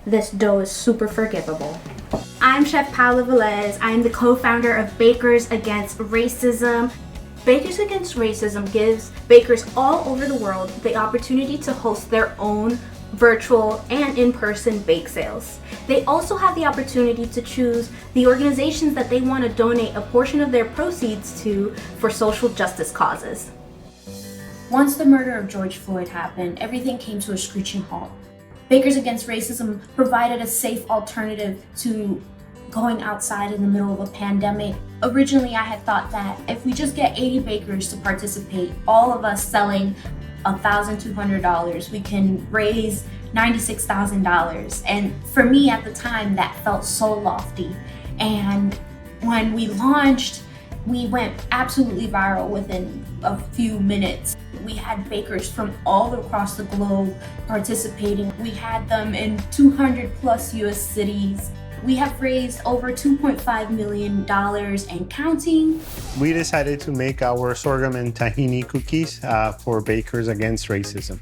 this dough is super forgivable. I'm Chef Paola Velez. I'm the co-founder of Bakers Against Racism. Bakers Against Racism gives bakers all over the world the opportunity to host their own virtual and in-person bake sales. They also have the opportunity to choose the organizations that they want to donate a portion of their proceeds to for social justice causes. Once the murder of George Floyd happened, everything came to a screeching halt. Bakers Against Racism provided a safe alternative to going outside in the middle of a pandemic. Originally, I had thought that if we just get 80 bakers to participate, all of us selling $1,200, we can raise $96,000. And for me at the time, that felt so lofty. And when we launched, we went absolutely viral within a few minutes. We had bakers from all across the globe participating. We had them in 200 plus US cities. We have raised over $2.5 million and counting. We decided to make our sorghum and tahini cookies for Bakers Against Racism.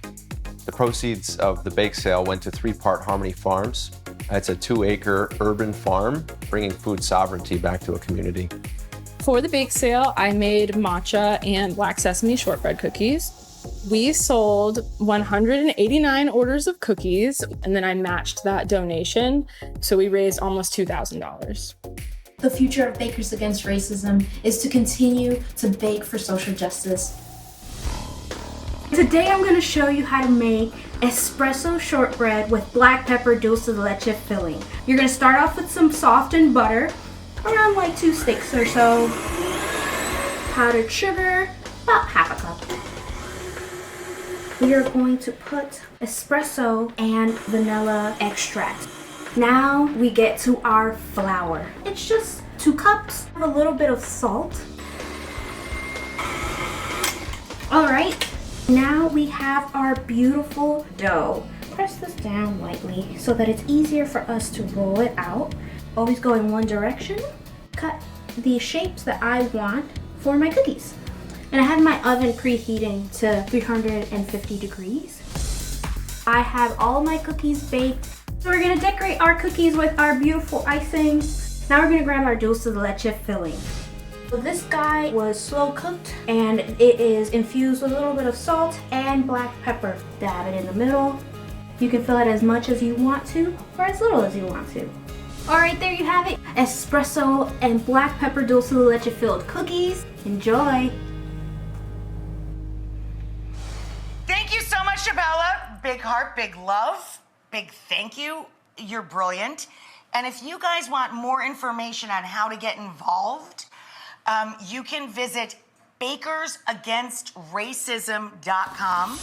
The proceeds of the bake sale went to 3 Part Harmony Farms. It's a 2-acre urban farm, bringing food sovereignty back to a community. For the bake sale, I made matcha and black sesame shortbread cookies. We sold 189 orders of cookies, and then I matched that donation, so we raised almost $2,000. The future of Bakers Against Racism is to continue to bake for social justice. Today I'm going to show you how to make espresso shortbread with black pepper dulce de leche filling. You're going to start off with some softened butter, around like 2 sticks or so, powdered sugar, about half a cup. We are going to put espresso and vanilla extract. Now we get to our flour. It's just 2 cups, a little bit of salt. All right, now we have our beautiful dough. Press this down lightly so that it's easier for us to roll it out. Always go in one direction. Cut the shapes that I want for my cookies. And I have my oven preheating to 350 degrees. I have all my cookies baked. So we're gonna decorate our cookies with our beautiful icing. Now we're gonna grab our dulce de leche filling. So this guy was slow cooked and it is infused with a little bit of salt and black pepper. Dab it in the middle. You can fill it as much as you want to or as little as you want to. All right, there you have it. Espresso and black pepper dulce de leche filled cookies. Enjoy. Thank you so much, Shabella. Big heart, big love, big thank you. You're brilliant. And if you guys want more information on how to get involved, you can visit bakersagainstracism.com.